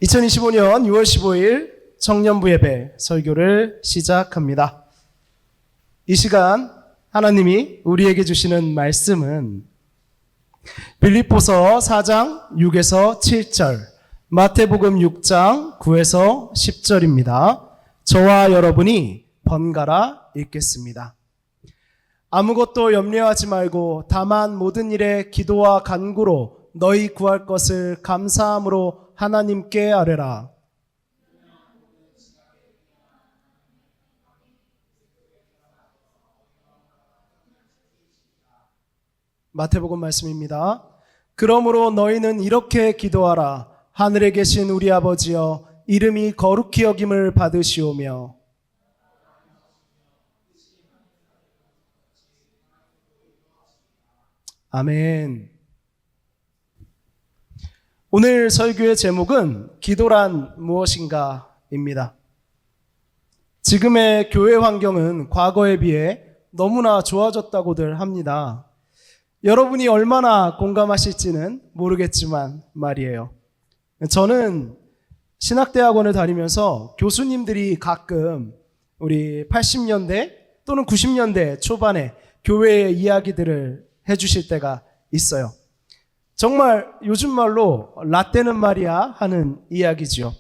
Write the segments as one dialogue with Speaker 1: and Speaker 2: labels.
Speaker 1: 2025년 6월 15일 청년부 예배 설교를 시작합니다. 이 시간 하나님이 우리에게 주시는 말씀은 빌립보서 4장 6에서 7절, 마태복음 6장 9에서 10절입니다. 저와 여러분이 번갈아 읽겠습니다. 아무것도 염려하지 말고 다만 모든 일에 기도와 간구로 너희 구할 것을 감사함으로 하나님께 아뢰라. 마태복음 말씀입니다. 그러므로 너희는 이렇게 기도하라. 하늘에 계신 우리 아버지여, 이름이 거룩히 여김을 받으시오며 아멘. 오늘 설교의 제목은 기도란 무엇인가입니다. 지금의 교회 환경은 과거에 비해 너무나 좋아졌다고들 합니다. 여러분이 얼마나 공감하실지는 모르겠지만 말이에요. 저는 신학대학원을 다니면서 교수님들이 가끔 우리 80년대 또는 90년대 초반에 교회의 이야기들을 해주실 때가 있어요. 정말 요즘 말로 라떼는 말이야 하는 이야기죠.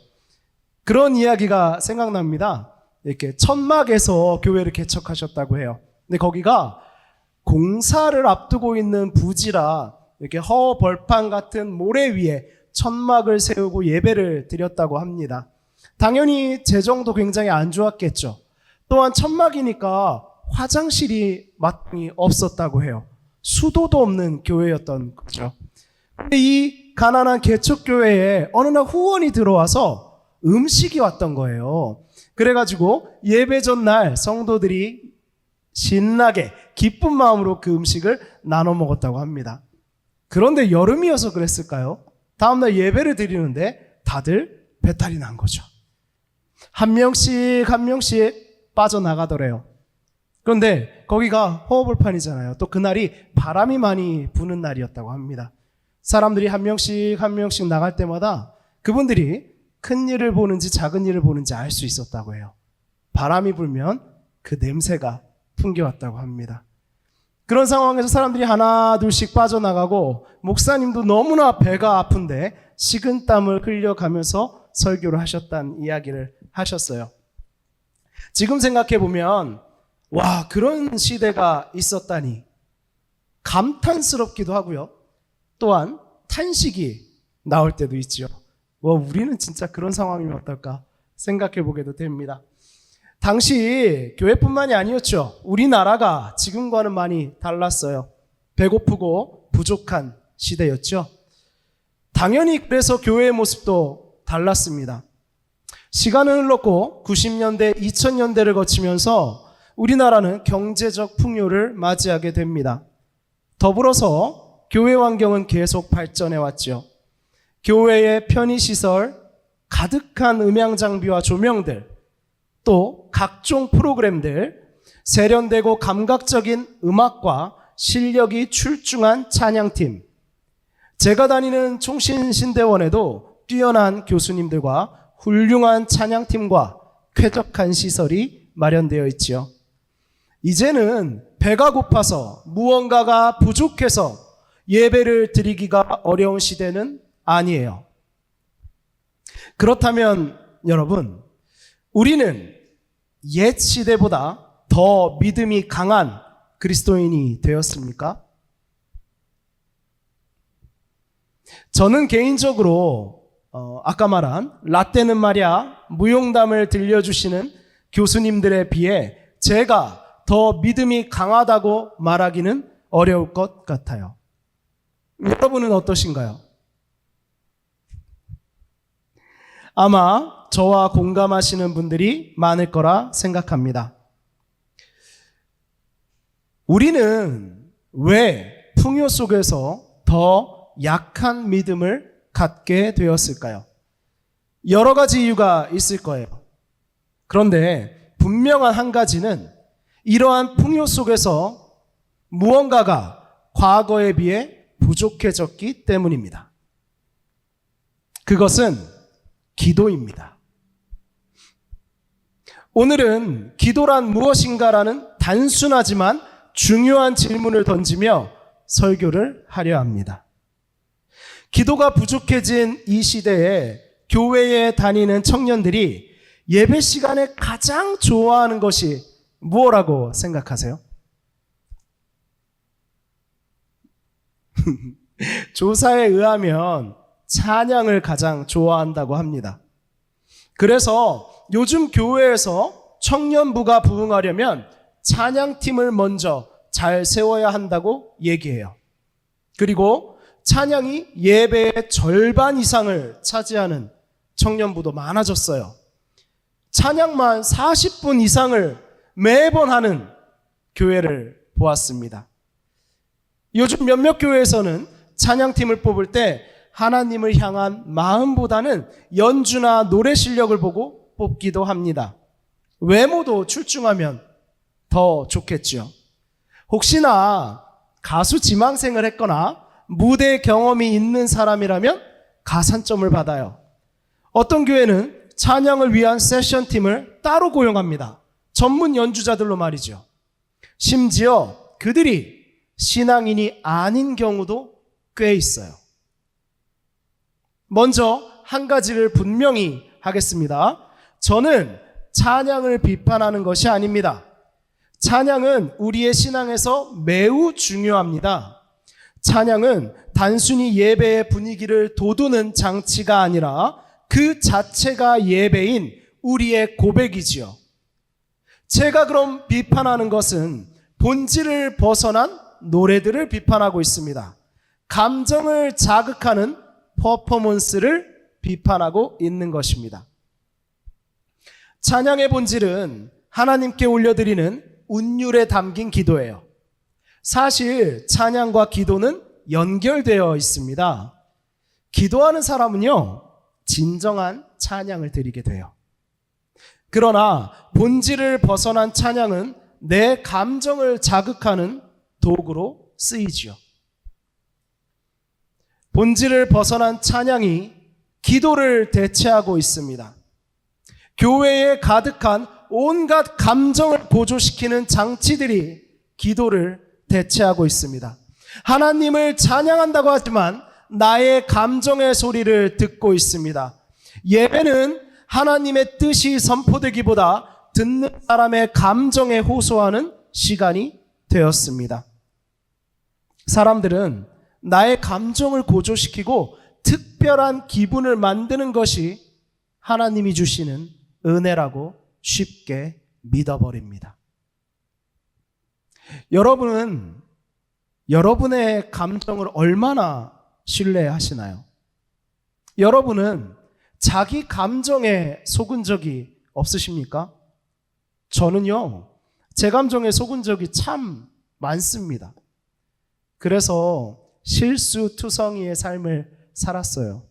Speaker 1: 그런 이야기가 생각납니다. 이렇게 천막에서 교회를 개척하셨다고 해요. 근데 거기가 공사를 앞두고 있는 부지라 이렇게 허벌판 같은 모래 위에 천막을 세우고 예배를 드렸다고 합니다. 당연히 재정도 굉장히 안 좋았겠죠. 또한 천막이니까 화장실이 마땅히 없었다고 해요. 수도도 없는 교회였던 거죠. 근데 이 가난한 개척교회에 어느 날 후원이 들어와서 음식이 왔던 거예요. 그래가지고 예배 전날 성도들이 신나게 기쁜 마음으로 그 음식을 나눠 먹었다고 합니다. 그런데 여름이어서 그랬을까요? 다음날 예배를 드리는데 다들 배탈이 난 거죠. 한 명씩 빠져나가더래요. 그런데 거기가 허허벌판이잖아요. 또 그날이 바람이 많이 부는 날이었다고 합니다. 사람들이 한 명씩 나갈 때마다 그분들이 큰 일을 보는지 작은 일을 보는지 알 수 있었다고 해요. 바람이 불면 그 냄새가 풍겨왔다고 합니다. 그런 상황에서 사람들이 하나 둘씩 빠져나가고 목사님도 너무나 배가 아픈데 식은땀을 흘려가면서 설교를 하셨다는 이야기를 하셨어요. 지금 생각해보면 와, 그런 시대가 있었다니 감탄스럽기도 하고요. 또한 탄식이 나올 때도 있죠. 와, 우리는 진짜 그런 상황이면 어떨까 생각해보게도 됩니다. 당시 교회뿐만이 아니었죠. 우리나라가 지금과는 많이 달랐어요. 배고프고 부족한 시대였죠. 당연히 그래서 교회의 모습도 달랐습니다. 시간은 흘렀고 90년대, 2000년대를 거치면서 우리나라는 경제적 풍요를 맞이하게 됩니다. 더불어서 교회 환경은 계속 발전해 왔죠. 교회의 편의시설, 가득한 음향 장비와 조명들, 또 각종 프로그램들, 세련되고 감각적인 음악과 실력이 출중한 찬양팀, 제가 다니는 총신신대원에도 뛰어난 교수님들과 훌륭한 찬양팀과 쾌적한 시설이 마련되어 있지요. 이제는 배가 고파서 무언가가 부족해서 예배를 드리기가 어려운 시대는 아니에요. 그렇다면 여러분, 우리는 옛 시대보다 더 믿음이 강한 그리스도인이 되었습니까? 저는 개인적으로 아까 말한 라떼는 말이야 무용담을 들려주시는 교수님들에 비해 제가 더 믿음이 강하다고 말하기는 어려울 것 같아요. 여러분은 어떠신가요? 아마 저와 공감하시는 분들이 많을 거라 생각합니다. 우리는 왜 풍요 속에서 더 약한 믿음을 갖게 되었을까요? 여러 가지 이유가 있을 거예요. 그런데 분명한 한 가지는 이러한 풍요 속에서 무언가가 과거에 비해 부족해졌기 때문입니다. 그것은 기도입니다. 오늘은 기도란 무엇인가라는 단순하지만 중요한 질문을 던지며 설교를 하려 합니다. 기도가 부족해진 이 시대에 교회에 다니는 청년들이 예배 시간에 가장 좋아하는 것이 무엇이라고 생각하세요? 조사에 의하면 찬양을 가장 좋아한다고 합니다. 그래서 요즘 교회에서 청년부가 부흥하려면 찬양팀을 먼저 잘 세워야 한다고 얘기해요. 그리고 찬양이 예배의 절반 이상을 차지하는 청년부도 많아졌어요. 찬양만 40분 이상을 매번 하는 교회를 보았습니다. 요즘 몇몇 교회에서는 찬양팀을 뽑을 때 하나님을 향한 마음보다는 연주나 노래 실력을 보고 뽑기도 합니다. 외모도 출중하면 더 좋겠죠. 혹시나 가수 지망생을 했거나 무대 경험이 있는 사람이라면 가산점을 받아요. 어떤 교회는 찬양을 위한 세션팀을 따로 고용합니다. 전문 연주자들로 말이죠. 심지어 그들이 신앙인이 아닌 경우도 꽤 있어요. 먼저 한 가지를 분명히 하겠습니다. 저는 찬양을 비판하는 것이 아닙니다. 찬양은 우리의 신앙에서 매우 중요합니다. 찬양은 단순히 예배의 분위기를 돋우는 장치가 아니라 그 자체가 예배인 우리의 고백이지요. 제가 그럼 비판하는 것은 본질을 벗어난 노래들을 비판하고 있습니다. 감정을 자극하는 퍼포먼스를 비판하고 있는 것입니다. 찬양의 본질은 하나님께 올려드리는 운율에 담긴 기도예요. 사실 찬양과 기도는 연결되어 있습니다. 기도하는 사람은요, 진정한 찬양을 드리게 돼요. 그러나 본질을 벗어난 찬양은 내 감정을 자극하는 도구로 쓰이지요. 본질을 벗어난 찬양이 기도를 대체하고 있습니다. 교회에 가득한 온갖 감정을 고조시키는 장치들이 기도를 대체하고 있습니다. 하나님을 찬양한다고 하지만 나의 감정의 소리를 듣고 있습니다. 예배는 하나님의 뜻이 선포되기보다 듣는 사람의 감정에 호소하는 시간이 되었습니다. 사람들은 나의 감정을 고조시키고 특별한 기분을 만드는 것이 하나님이 주시는 은혜라고 쉽게 믿어버립니다. 여러분은 여러분의 감정을 얼마나 신뢰하시나요? 여러분은 자기 감정에 속은 적이 없으십니까? 저는요, 제 감정에 속은 적이 참 많습니다. 그래서 실수투성이의 삶을 살았어요.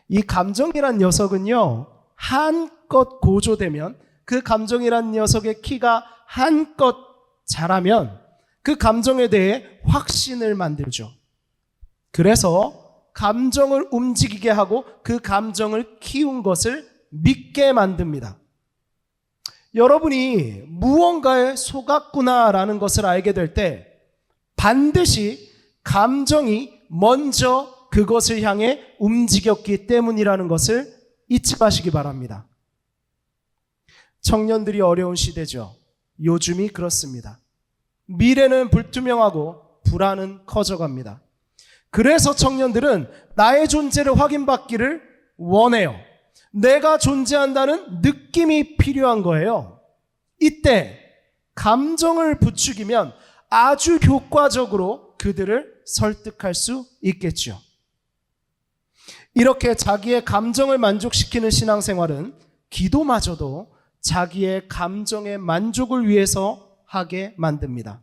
Speaker 1: 이 감정이란 녀석은요, 한껏 고조되면, 그 감정이란 녀석의 키가 한껏 자라면 그 감정에 대해 확신을 만들죠. 그래서 감정을 움직이게 하고 그 감정을 키운 것을 믿게 만듭니다. 여러분이 무언가에 속았구나라는 것을 알게 될 때 반드시 감정이 먼저 그것을 향해 움직였기 때문이라는 것을 잊지 마시기 바랍니다. 청년들이 어려운 시대죠. 요즘이 그렇습니다. 미래는 불투명하고 불안은 커져갑니다. 그래서 청년들은 나의 존재를 확인받기를 원해요. 내가 존재한다는 느낌이 필요한 거예요. 이때 감정을 부추기면 아주 효과적으로 그들을 설득할 수 있겠죠. 이렇게 자기의 감정을 만족시키는 신앙생활은 기도마저도 자기의 감정의 만족을 위해서 하게 만듭니다.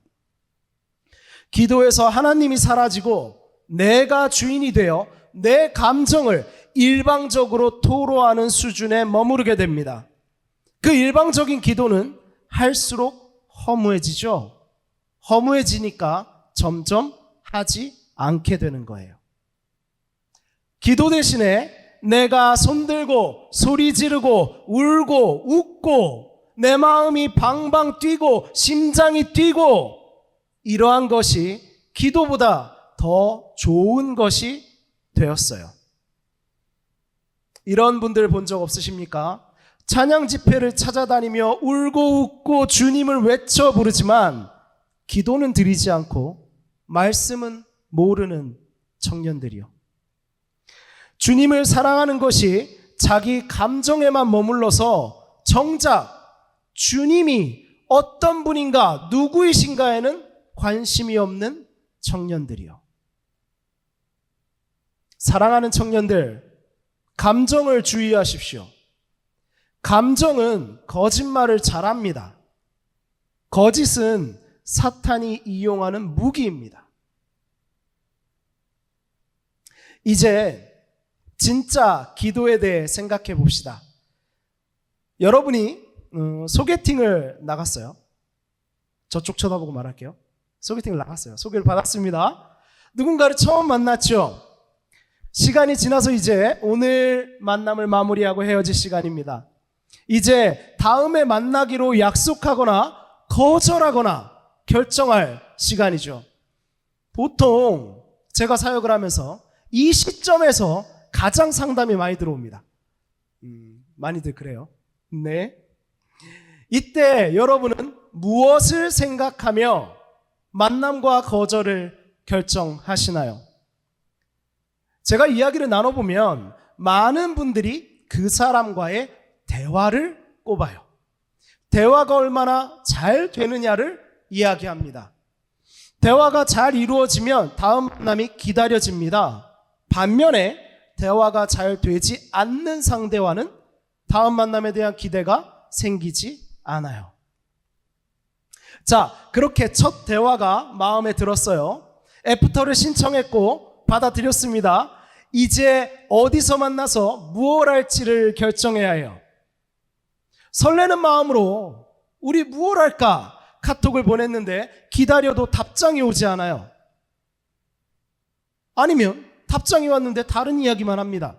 Speaker 1: 기도에서 하나님이 사라지고 내가 주인이 되어 내 감정을 일방적으로 토로하는 수준에 머무르게 됩니다. 그 일방적인 기도는 할수록 허무해지죠. 허무해지니까 점점 하지 않게 되는 거예요. 기도 대신에 내가 손들고 소리 지르고 울고 웃고 내 마음이 방방 뛰고 심장이 뛰고 이러한 것이 기도보다 더 좋은 것이 되었어요. 이런 분들 본 적 없으십니까? 찬양 집회를 찾아다니며 울고 웃고 주님을 외쳐 부르지만 기도는 드리지 않고 말씀은 모르는 청년들이요. 주님을 사랑하는 것이 자기 감정에만 머물러서 정작 주님이 어떤 분인가 누구이신가에는 관심이 없는 청년들이요. 사랑하는 청년들, 감정을 주의하십시오. 감정은 거짓말을 잘합니다. 거짓은 사탄이 이용하는 무기입니다. 이제 진짜 기도에 대해 생각해 봅시다. 여러분이 소개팅을 나갔어요. 저쪽 쳐다보고 말할게요. 소개팅을 나갔어요. 소개를 받았습니다. 누군가를 처음 만났죠. 시간이 지나서 이제 오늘 만남을 마무리하고 헤어질 시간입니다. 이제 다음에 만나기로 약속하거나 거절하거나 결정할 시간이죠. 보통 제가 사역을 하면서 이 시점에서 가장 상담이 많이 들어옵니다. 많이들 그래요. 네. 이때 여러분은 무엇을 생각하며 만남과 거절을 결정하시나요? 제가 이야기를 나눠보면 많은 분들이 그 사람과의 대화를 꼽아요. 대화가 얼마나 잘 되느냐를 이야기합니다. 대화가 잘 이루어지면 다음 만남이 기다려집니다. 반면에 대화가 잘 되지 않는 상대와는 다음 만남에 대한 기대가 생기지 않아요. 자, 그렇게 첫 대화가 마음에 들었어요. 애프터를 신청했고 받아들였습니다. 이제 어디서 만나서 무엇 할지를 결정해야 해요. 설레는 마음으로 우리 무엇 할까 카톡을 보냈는데 기다려도 답장이 오지 않아요. 아니면 답장이 왔는데 다른 이야기만 합니다.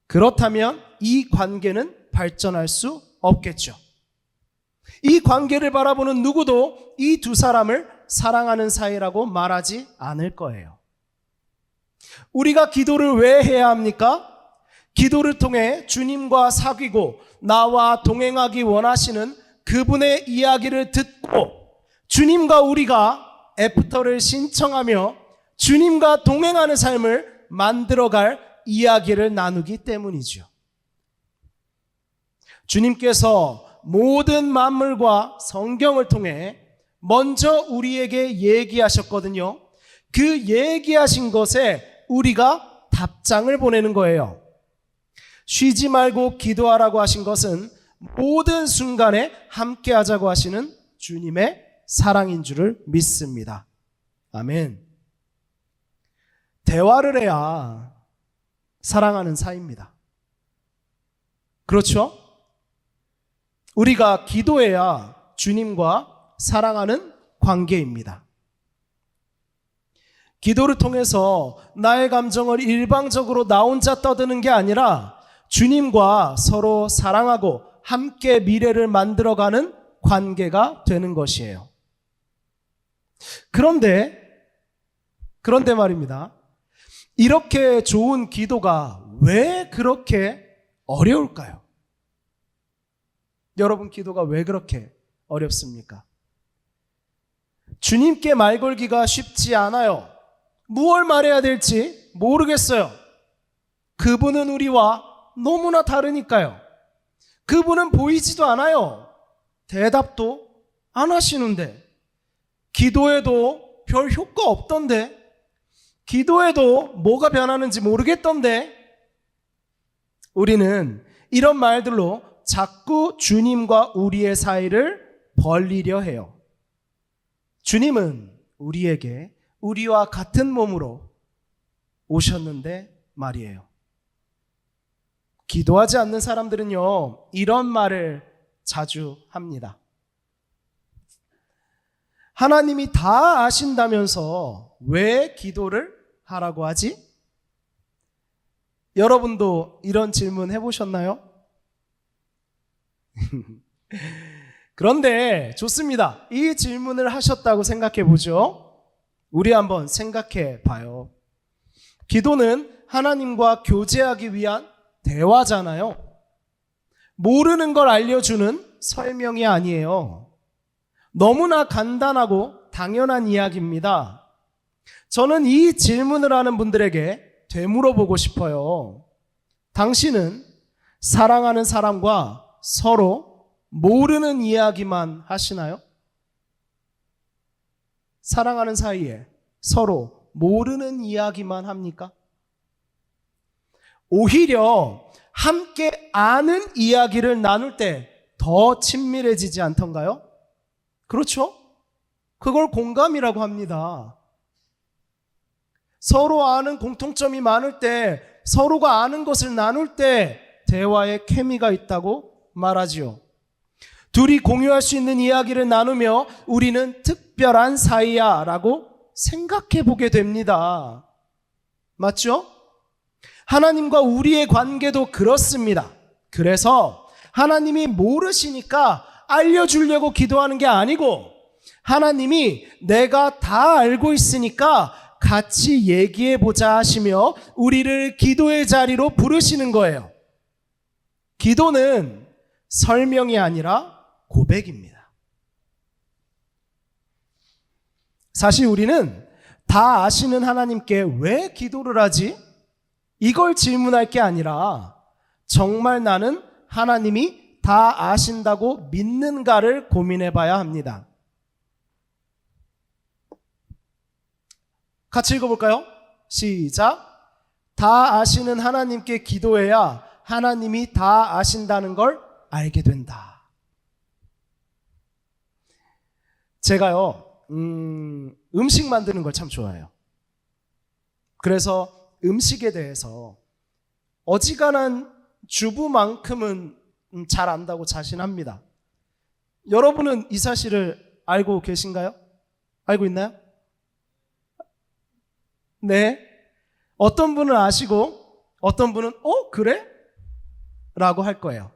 Speaker 1: 그렇다면 이 관계는 발전할 수 없겠죠. 이 관계를 바라보는 누구도 이 두 사람을 사랑하는 사이라고 말하지 않을 거예요. 우리가 기도를 왜 해야 합니까? 기도를 통해 주님과 사귀고 나와 동행하기 원하시는 그분의 이야기를 듣고 주님과 우리가 애프터를 신청하며 주님과 동행하는 삶을 만들어갈 이야기를 나누기 때문이죠. 주님께서 모든 만물과 성경을 통해 먼저 우리에게 얘기하셨거든요. 그 얘기하신 것에 우리가 답장을 보내는 거예요. 쉬지 말고 기도하라고 하신 것은 모든 순간에 함께 하자고 하시는 주님의 사랑인 줄을 믿습니다. 아멘. 대화를 해야 사랑하는 사이입니다. 그렇죠? 우리가 기도해야 주님과 사랑하는 관계입니다. 기도를 통해서 나의 감정을 일방적으로 나 혼자 떠드는 게 아니라 주님과 서로 사랑하고 함께 미래를 만들어가는 관계가 되는 것이에요. 그런데 말입니다. 이렇게 좋은 기도가 왜 그렇게 어려울까요? 여러분, 기도가 왜 그렇게 어렵습니까? 주님께 말 걸기가 쉽지 않아요. 무엇을 말해야 될지 모르겠어요. 그분은 우리와 너무나 다르니까요. 그분은 보이지도 않아요. 대답도 안 하시는데, 기도해도 별 효과 없던데, 기도해도 뭐가 변하는지 모르겠던데, 우리는 이런 말들로 자꾸 주님과 우리의 사이를 벌리려 해요. 주님은 우리에게 우리와 같은 몸으로 오셨는데 말이에요. 기도하지 않는 사람들은요, 이런 말을 자주 합니다. 하나님이 다 아신다면서 왜 기도를 하라고 하지? 여러분도 이런 질문 해보셨나요? 그런데 좋습니다. 이 질문을 하셨다고 생각해 보죠. 우리 한번 생각해 봐요. 기도는 하나님과 교제하기 위한 대화잖아요. 모르는 걸 알려주는 설명이 아니에요. 너무나 간단하고 당연한 이야기입니다. 저는 이 질문을 하는 분들에게 되물어보고 싶어요. 당신은 사랑하는 사람과 서로 모르는 이야기만 하시나요? 사랑하는 사이에 서로 모르는 이야기만 합니까? 오히려 함께 아는 이야기를 나눌 때 더 친밀해지지 않던가요? 그렇죠? 그걸 공감이라고 합니다. 서로 아는 공통점이 많을 때, 서로가 아는 것을 나눌 때 대화에 케미가 있다고 말하지요. 둘이 공유할 수 있는 이야기를 나누며 우리는 특별한 사이야 라고 생각해 보게 됩니다. 맞죠? 하나님과 우리의 관계도 그렇습니다. 그래서 하나님이 모르시니까 알려주려고 기도하는 게 아니고, 하나님이 내가 다 알고 있으니까 같이 얘기해 보자 하시며 우리를 기도의 자리로 부르시는 거예요. 기도는 설명이 아니라 고백입니다. 사실 우리는 다 아시는 하나님께 왜 기도를 하지? 이걸 질문할 게 아니라 정말 나는 하나님이 다 아신다고 믿는가를 고민해 봐야 합니다. 같이 읽어볼까요? 시작. 다 아시는 하나님께 기도해야 하나님이 다 아신다는 걸 알게 된다. 제가요, 음식 만드는 걸 참 좋아해요. 그래서 음식에 대해서 어지간한 주부만큼은 잘 안다고 자신합니다. 여러분은 이 사실을 알고 계신가요? 알고 있나요? 네. 어떤 분은 아시고 어떤 분은 그래? 라고 할 거예요.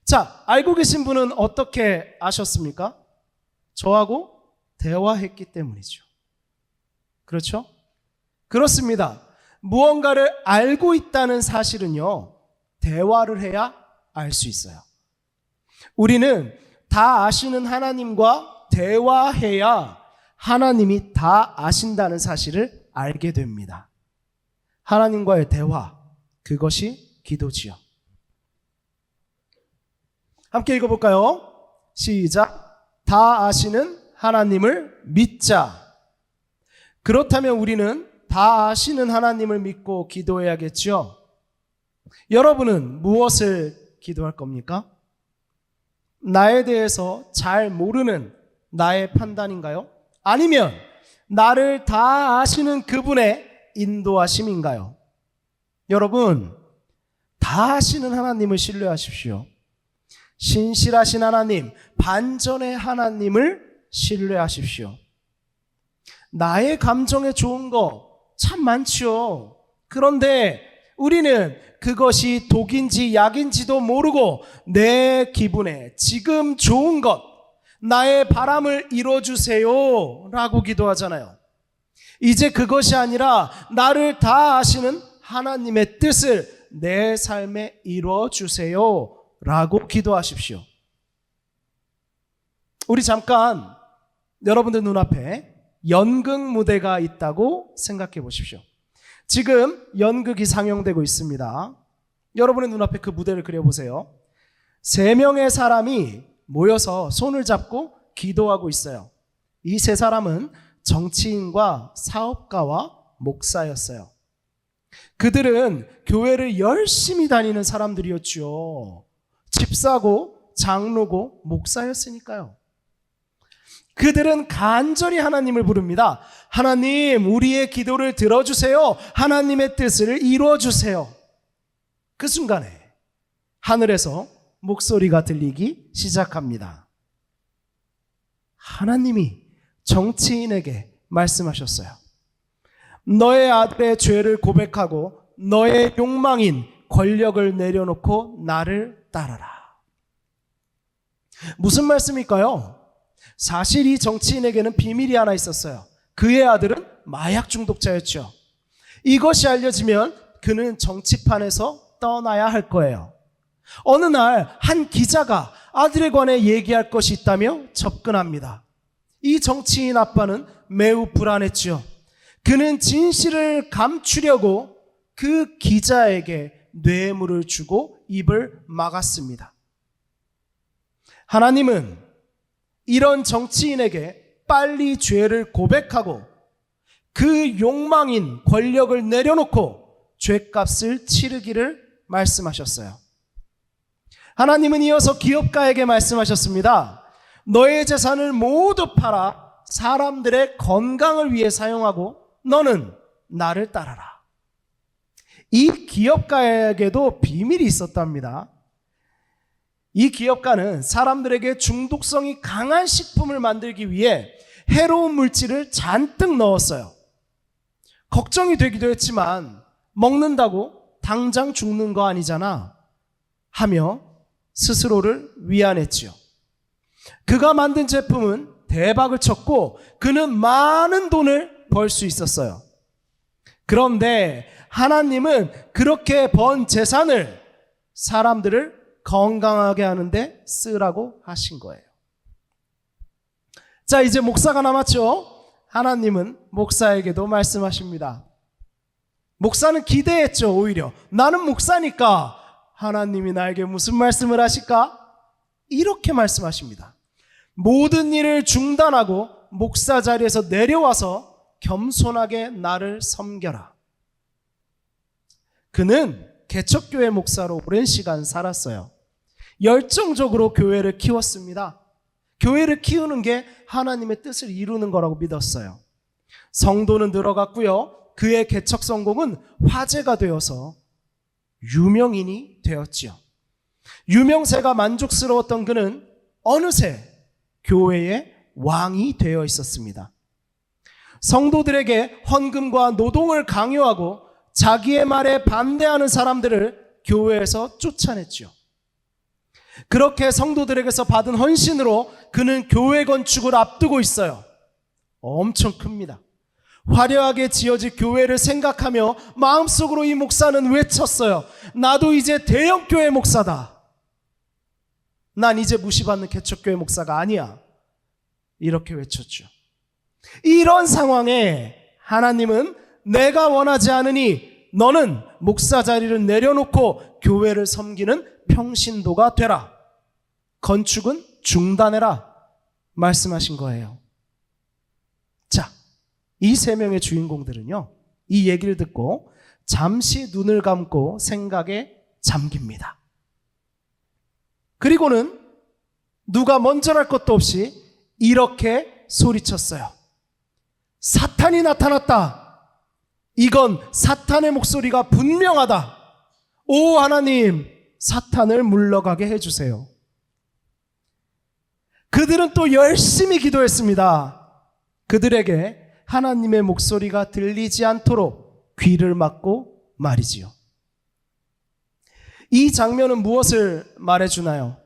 Speaker 1: 자, 알고 계신 분은 어떻게 아셨습니까? 저하고 대화했기 때문이죠. 그렇죠? 그렇습니다. 무언가를 알고 있다는 사실은요, 대화를 해야 알 수 있어요. 우리는 다 아시는 하나님과 대화해야 하나님이 다 아신다는 사실을 알게 됩니다. 하나님과의 대화, 그것이 기도지요. 함께 읽어볼까요? 시작. 다 아시는 하나님을 믿자. 그렇다면 우리는 다 아시는 하나님을 믿고 기도해야겠죠. 여러분은 무엇을 기도할 겁니까? 나에 대해서 잘 모르는 나의 판단인가요? 아니면 나를 다 아시는 그분의 인도하심인가요? 여러분, 다 아시는 하나님을 신뢰하십시오. 신실하신 하나님, 반전의 하나님을 신뢰하십시오. 나의 감정에 좋은 거 참 많죠. 그런데 우리는 그것이 독인지 약인지도 모르고 내 기분에 지금 좋은 것, 나의 바람을 이뤄주세요 라고 기도하잖아요. 이제 그것이 아니라 나를 다 아시는 하나님의 뜻을 내 삶에 이뤄주세요 라고 기도하십시오. 우리 잠깐 여러분들 눈앞에 연극 무대가 있다고 생각해 보십시오. 지금 연극이 상영되고 있습니다. 여러분의 눈앞에 그 무대를 그려보세요. 3명의 사람이 모여서 손을 잡고 기도하고 있어요. 이 3사람은 정치인과 사업가와 목사였어요. 그들은 교회를 열심히 다니는 사람들이었죠. 집사고 장로고 목사였으니까요. 그들은 간절히 하나님을 부릅니다. 하나님, 우리의 기도를 들어주세요. 하나님의 뜻을 이루어주세요. 그 순간에 하늘에서 목소리가 들리기 시작합니다. 하나님이 정치인에게 말씀하셨어요. 너의 아들의 죄를 고백하고 너의 욕망인 권력을 내려놓고 나를 따르라. 무슨 말씀일까요? 사실 이 정치인에게는 비밀이 하나 있었어요. 그의 아들은 마약 중독자였죠. 이것이 알려지면 그는 정치판에서 떠나야 할 거예요. 어느 날 한 기자가 아들에 관해 얘기할 것이 있다며 접근합니다. 이 정치인 아빠는 매우 불안했죠. 그는 진실을 감추려고 그 기자에게 뇌물을 주고 입을 막았습니다. 하나님은 이런 정치인에게 빨리 죄를 고백하고 그 욕망인 권력을 내려놓고 죄값을 치르기를 말씀하셨어요. 하나님은 이어서 기업가에게 말씀하셨습니다. 너의 재산을 모두 팔아 사람들의 건강을 위해 사용하고 너는 나를 따르라. 이 기업가에게도 비밀이 있었답니다. 이 기업가는 사람들에게 중독성이 강한 식품을 만들기 위해 해로운 물질을 잔뜩 넣었어요. 걱정이 되기도 했지만 먹는다고 당장 죽는 거 아니잖아 하며 스스로를 위안했지요. 그가 만든 제품은 대박을 쳤고 그는 많은 돈을 벌 수 있었어요. 그런데 하나님은 그렇게 번 재산을 사람들을 건강하게 하는데 쓰라고 하신 거예요. 자, 이제 목사가 남았죠. 하나님은 목사에게도 말씀하십니다. 목사는 기대했죠. 오히려 나는 목사니까 하나님이 나에게 무슨 말씀을 하실까? 이렇게 말씀하십니다. 모든 일을 중단하고 목사 자리에서 내려와서 겸손하게 나를 섬겨라. 그는 개척교회 목사로 오랜 시간 살았어요. 열정적으로 교회를 키웠습니다. 교회를 키우는 게 하나님의 뜻을 이루는 거라고 믿었어요. 성도는 늘어갔고요. 그의 개척 성공은 화제가 되어서 유명인이 되었지요. 유명세가 만족스러웠던 그는 어느새 교회의 왕이 되어 있었습니다. 성도들에게 헌금과 노동을 강요하고 자기의 말에 반대하는 사람들을 교회에서 쫓아냈죠. 그렇게 성도들에게서 받은 헌신으로 그는 교회 건축을 앞두고 있어요. 엄청 큽니다. 화려하게 지어질 교회를 생각하며 마음속으로 이 목사는 외쳤어요. 나도 이제 대형교회 목사다. 난 이제 무시받는 개척교회 목사가 아니야. 이렇게 외쳤죠. 이런 상황에 하나님은 내가 원하지 않으니 너는 목사 자리를 내려놓고 교회를 섬기는 평신도가 되라. 건축은 중단해라. 말씀하신 거예요. 자, 이 세 명의 주인공들은요, 이 얘기를 듣고 잠시 눈을 감고 생각에 잠깁니다. 그리고는 누가 먼저랄 것도 없이 이렇게 소리쳤어요. 사탄이 나타났다. 이건 사탄의 목소리가 분명하다. 오 하나님, 사탄을 물러가게 해주세요. 그들은 또 열심히 기도했습니다. 그들에게 하나님의 목소리가 들리지 않도록 귀를 막고 말이지요. 이 장면은 무엇을 말해주나요?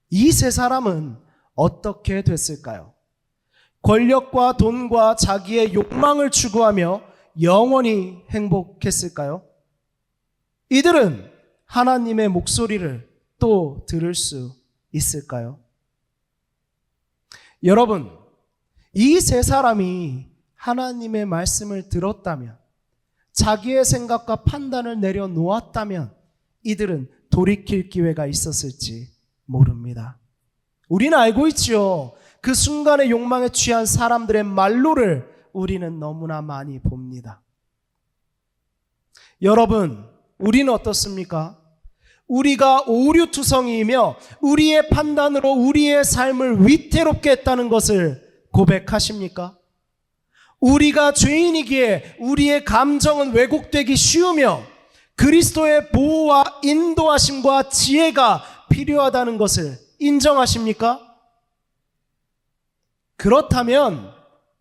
Speaker 1: 이 세 사람은 어떻게 됐을까요? 권력과 돈과 자기의 욕망을 추구하며 영원히 행복했을까요? 이들은 하나님의 목소리를 또 들을 수 있을까요? 여러분, 이 세 사람이 하나님의 말씀을 들었다면, 자기의 생각과 판단을 내려놓았다면 이들은 돌이킬 기회가 있었을지 모릅니다. 우리는 알고 있죠. 그 순간의 욕망에 취한 사람들의 말로를 우리는 너무나 많이 봅니다. 여러분, 우리는 어떻습니까? 우리가 오류투성이이며 우리의 판단으로 우리의 삶을 위태롭게 했다는 것을 고백하십니까? 우리가 죄인이기에 우리의 감정은 왜곡되기 쉬우며 그리스도의 보호와 인도하심과 지혜가 필요하다는 것을 인정하십니까? 그렇다면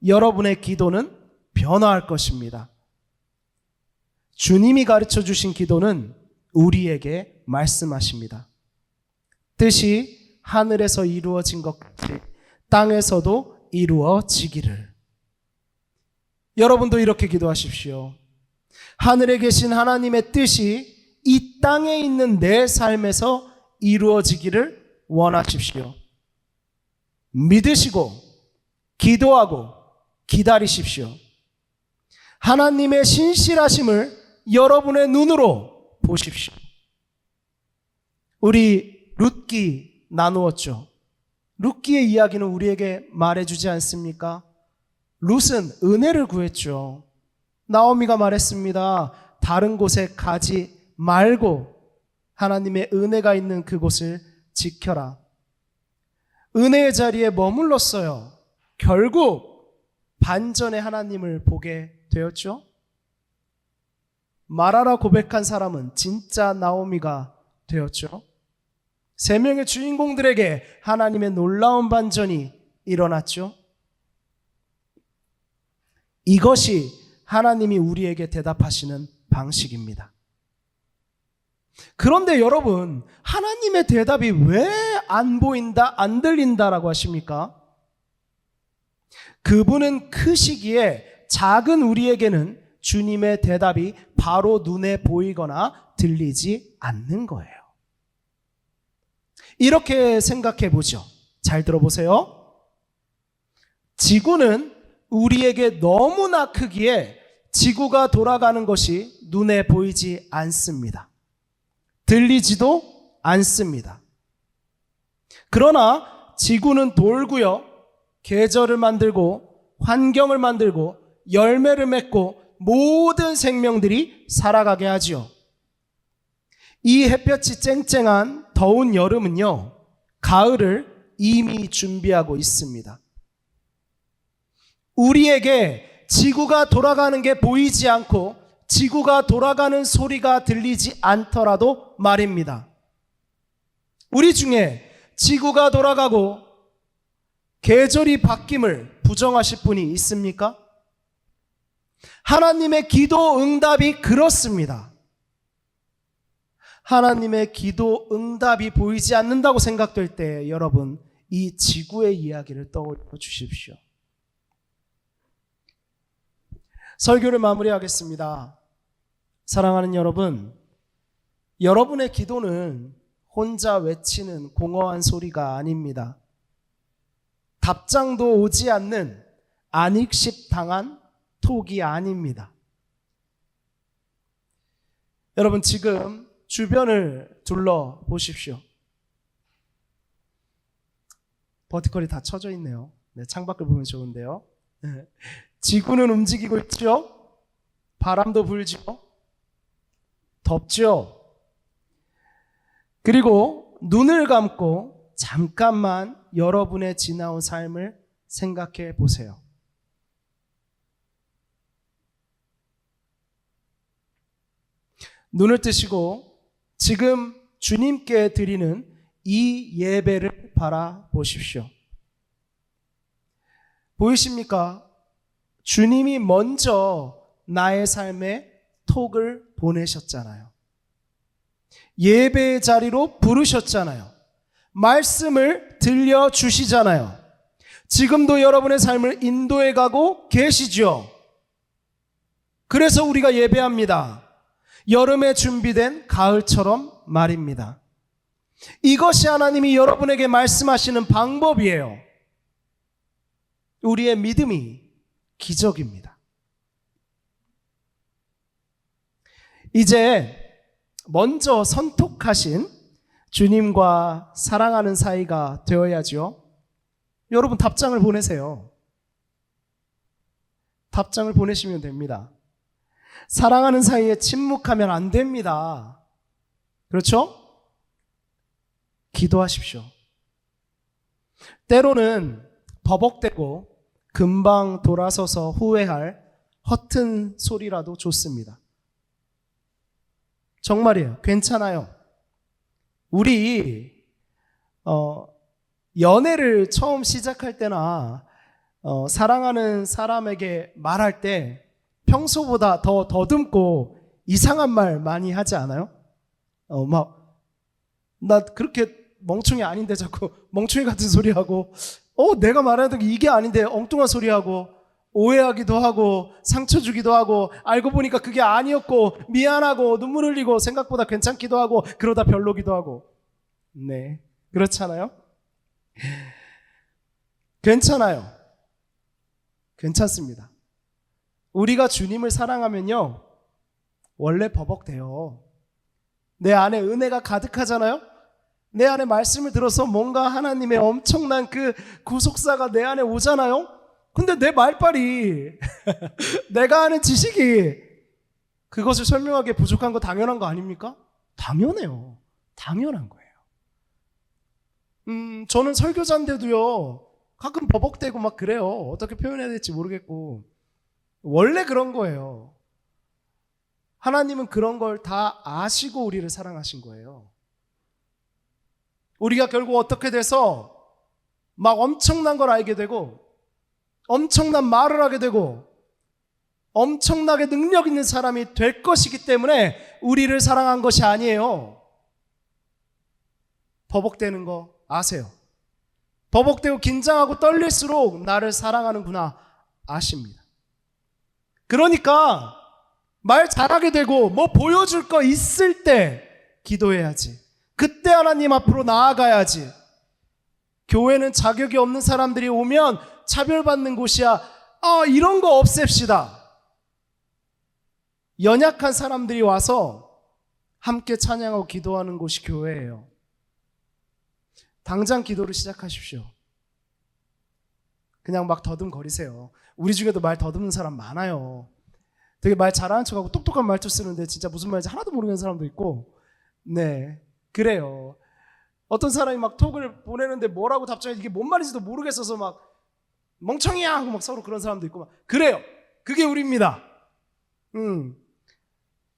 Speaker 1: 여러분의 기도는 변화할 것입니다. 주님이 가르쳐 주신 기도는 우리에게 말씀하십니다. 뜻이 하늘에서 이루어진 것 같이 땅에서도 이루어지기를. 여러분도 이렇게 기도하십시오. 하늘에 계신 하나님의 뜻이 이 땅에 있는 내 삶에서 이루어지기를 원하십시오. 믿으시고 기도하고 기다리십시오. 하나님의 신실하심을 여러분의 눈으로 보십시오. 우리 룻기 나누었죠. 룻기의 이야기는 우리에게 말해주지 않습니까? 룻은 은혜를 구했죠. 나오미가 말했습니다. 다른 곳에 가지 말고 하나님의 은혜가 있는 그곳을 지켜라. 은혜의 자리에 머물렀어요. 결국 반전의 하나님을 보게 되었죠. 말하라 고백한 사람은 진짜 나오미가 되었죠. 3명의 주인공들에게 하나님의 놀라운 반전이 일어났죠. 이것이 하나님이 우리에게 대답하시는 방식입니다. 그런데 여러분, 하나님의 대답이 왜 안 보인다, 안 들린다라고 하십니까? 그분은 크시기에 작은 우리에게는 주님의 대답이 바로 눈에 보이거나 들리지 않는 거예요. 이렇게 생각해 보죠. 잘 들어보세요. 지구는 우리에게 너무나 크기에 지구가 돌아가는 것이 눈에 보이지 않습니다. 들리지도 않습니다. 그러나 지구는 돌고요, 계절을 만들고 환경을 만들고 열매를 맺고 모든 생명들이 살아가게 하지요. 이 햇볕이 쨍쨍한 더운 여름은요, 가을을 이미 준비하고 있습니다. 우리에게 지구가 돌아가는 게 보이지 않고 지구가 돌아가는 소리가 들리지 않더라도 말입니다. 우리 중에 지구가 돌아가고 계절이 바뀜을 부정하실 분이 있습니까? 하나님의 기도 응답이 그렇습니다. 하나님의 기도 응답이 보이지 않는다고 생각될 때 여러분, 이 지구의 이야기를 떠올려 주십시오. 설교를 마무리하겠습니다. 사랑하는 여러분, 여러분의 기도는 혼자 외치는 공허한 소리가 아닙니다. 답장도 오지 않는 안익십 당한 톡이 아닙니다. 여러분, 지금 주변을 둘러보십시오. 버티컬이 다 쳐져 있네요. 네, 창밖을 보면 좋은데요. 네. 지구는 움직이고 있죠. 바람도 불죠. 덥죠. 그리고 눈을 감고 잠깐만 여러분의 지나온 삶을 생각해 보세요. 눈을 뜨시고 지금 주님께 드리는 이 예배를 바라보십시오. 보이십니까? 주님이 먼저 나의 삶에 톡을 보내셨잖아요. 예배의 자리로 부르셨잖아요. 말씀을 들려주시잖아요. 지금도 여러분의 삶을 인도해 가고 계시죠. 그래서 우리가 예배합니다. 여름에 준비된 가을처럼 말입니다. 이것이 하나님이 여러분에게 말씀하시는 방법이에요. 우리의 믿음이 기적입니다. 이제 먼저 선톡하신 주님과 사랑하는 사이가 되어야죠. 여러분, 답장을 보내세요. 답장을 보내시면 됩니다. 사랑하는 사이에 침묵하면 안 됩니다. 그렇죠? 기도하십시오. 때로는 버벅대고 금방 돌아서서 후회할 허튼 소리라도 좋습니다. 정말이에요. 괜찮아요. 우리 연애를 처음 시작할 때나 사랑하는 사람에게 말할 때 평소보다 더 더듬고 이상한 말 많이 하지 않아요? 나 그렇게 멍청이 아닌데 자꾸 멍청이 같은 소리 하고, 내가 말하는 게 이게 아닌데 엉뚱한 소리 하고, 오해하기도 하고, 상처 주기도 하고, 알고 보니까 그게 아니었고, 미안하고, 눈물 흘리고, 생각보다 괜찮기도 하고, 그러다 별로기도 하고. 네. 그렇잖아요? 괜찮아요. 괜찮습니다. 우리가 주님을 사랑하면요, 원래 버벅대요. 내 안에 은혜가 가득하잖아요? 내 안에 말씀을 들어서 뭔가 하나님의 엄청난 그 구속사가 내 안에 오잖아요? 근데 내 말빨이, 내가 아는 지식이 그것을 설명하기에 부족한 거 당연한 거 아닙니까? 당연해요. 당연한 거예요. 저는 설교자인데도요, 가끔 버벅대고 막 그래요. 어떻게 표현해야 될지 모르겠고. 원래 그런 거예요. 하나님은 그런 걸 다 아시고 우리를 사랑하신 거예요. 우리가 결국 어떻게 돼서 막 엄청난 걸 알게 되고, 엄청난 말을 하게 되고, 엄청나게 능력 있는 사람이 될 것이기 때문에 우리를 사랑한 것이 아니에요. 버벅대는 거 아세요? 버벅대고 긴장하고 떨릴수록 나를 사랑하는구나 아십니다. 그러니까 말 잘하게 되고 뭐 보여줄 거 있을 때 기도해야지. 그때 하나님 앞으로 나아가야지. 교회는 자격이 없는 사람들이 오면 차별받는 곳이야. 이런 거 없앱시다. 연약한 사람들이 와서 함께 찬양하고 기도하는 곳이 교회예요. 당장 기도를 시작하십시오. 그냥 막 더듬거리세요. 우리 중에도 말 더듬는 사람 많아요. 되게 말 잘하는 척하고 똑똑한 말투 쓰는데 진짜 무슨 말인지 하나도 모르는 사람도 있고, 네, 그래요. 어떤 사람이 막 톡을 보내는데 뭐라고 답장해, 이게 뭔 말인지도 모르겠어서 막 멍청이야 하고 막 서로 그런 사람도 있고 막 그래요. 그게 우리입니다.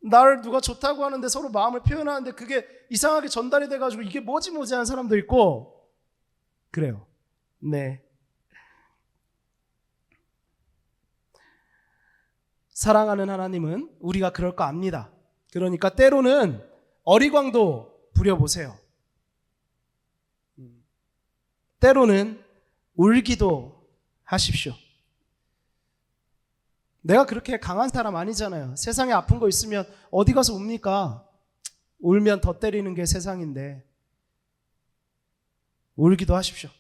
Speaker 1: 나를 누가 좋다고 하는데 서로 마음을 표현하는데 그게 이상하게 전달이 돼가지고 이게 뭐지 하는 사람도 있고 그래요. 네. 사랑하는 하나님은 우리가 그럴 거 압니다. 그러니까 때로는 어리광도 부려보세요. 때로는 울기도 하십시오. 내가 그렇게 강한 사람 아니잖아요. 세상에 아픈 거 있으면 어디 가서 웁니까? 울면 더 때리는 게 세상인데 울기도 하십시오.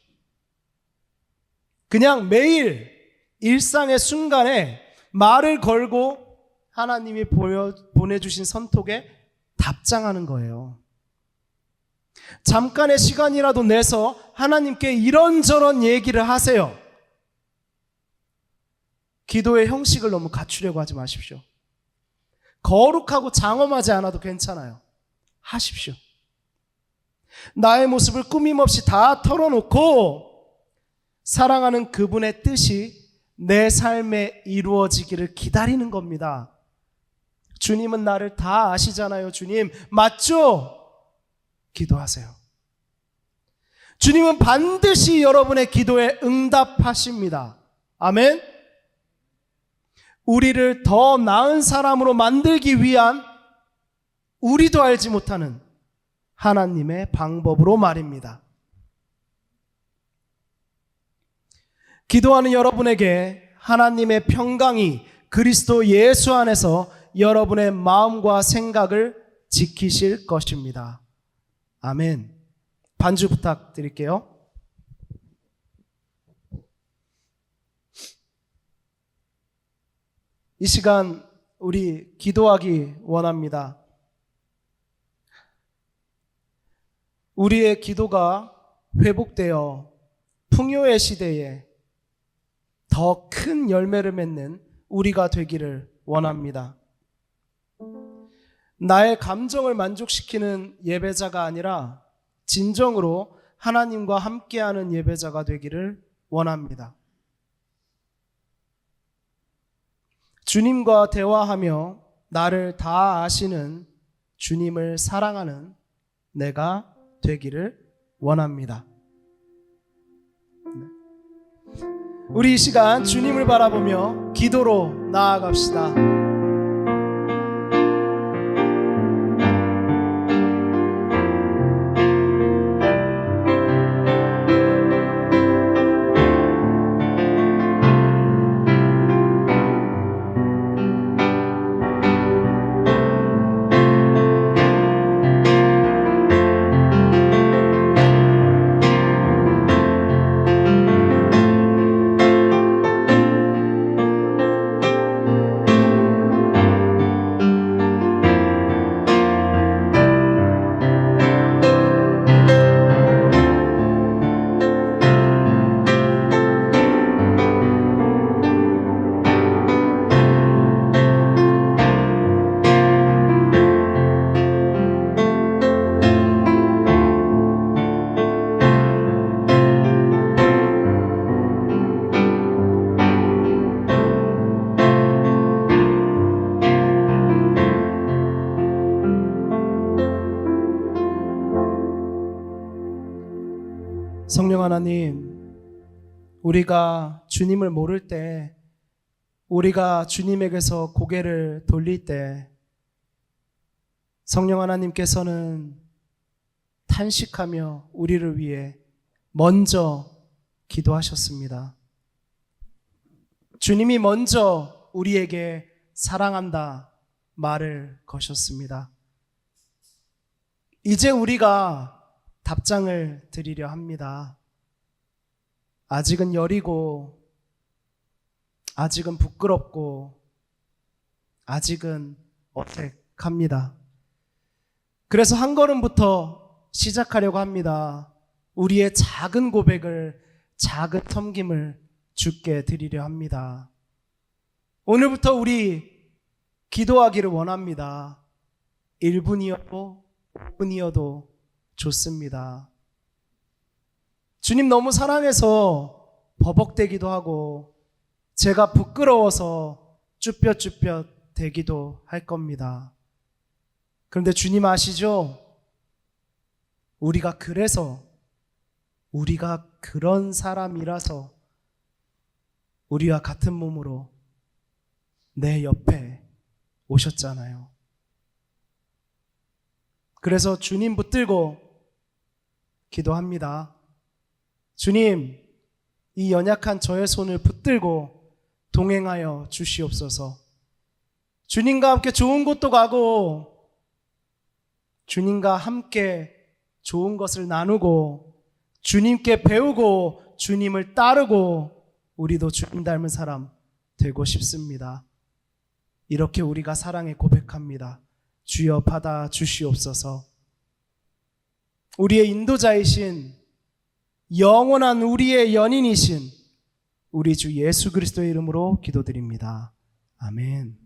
Speaker 1: 그냥 매일 일상의 순간에 말을 걸고 하나님이 보내주신 선톡에 답장하는 거예요. 잠깐의 시간이라도 내서 하나님께 이런저런 얘기를 하세요. 기도의 형식을 너무 갖추려고 하지 마십시오. 거룩하고 장엄하지 않아도 괜찮아요. 하십시오. 나의 모습을 꾸밈없이 다 털어놓고 사랑하는 그분의 뜻이 내 삶에 이루어지기를 기다리는 겁니다. 주님은 나를 다 아시잖아요. 주님, 맞죠? 기도하세요. 주님은 반드시 여러분의 기도에 응답하십니다. 아멘? 우리를 더 나은 사람으로 만들기 위한 우리도 알지 못하는 하나님의 방법으로 말입니다. 기도하는 여러분에게 하나님의 평강이 그리스도 예수 안에서 여러분의 마음과 생각을 지키실 것입니다. 아멘. 반주 부탁드릴게요. 이 시간 우리 기도하기 원합니다. 우리의 기도가 회복되어 풍요의 시대에 더 큰 열매를 맺는 우리가 되기를 원합니다. 나의 감정을 만족시키는 예배자가 아니라 진정으로 하나님과 함께하는 예배자가 되기를 원합니다. 주님과 대화하며 나를 다 아시는 주님을 사랑하는 내가 되기를 원합니다. 우리 이 시간 주님을 바라보며 기도로 나아갑시다. 하나님, 우리가 주님을 모를 때, 우리가 주님에게서 고개를 돌릴 때 성령 하나님께서는 탄식하며 우리를 위해 먼저 기도하셨습니다. 주님이 먼저 우리에게 사랑한다 말을 거셨습니다. 이제 우리가 답장을 드리려 합니다. 아직은 여리고, 아직은 부끄럽고, 아직은 어색합니다. 그래서 한 걸음부터 시작하려고 합니다. 우리의 작은 고백을, 작은 섬김을 주께 드리려 합니다. 오늘부터 우리 기도하기를 원합니다. 1분이어도 5분이어도 좋습니다. 주님 너무 사랑해서 버벅대기도 하고 제가 부끄러워서 쭈뼛쭈뼛 대기도 할 겁니다. 그런데 주님 아시죠? 우리가 그런 사람이라서 우리와 같은 몸으로 내 옆에 오셨잖아요. 그래서 주님 붙들고 기도합니다. 주님, 이 연약한 저의 손을 붙들고 동행하여 주시옵소서. 주님과 함께 좋은 곳도 가고, 주님과 함께 좋은 것을 나누고, 주님께 배우고, 주님을 따르고, 우리도 주님 닮은 사람 되고 싶습니다. 이렇게 우리가 사랑에 고백합니다. 주여 받아 주시옵소서. 우리의 인도자이신, 영원한 우리의 연인이신 우리 주 예수 그리스도의 이름으로 기도드립니다. 아멘.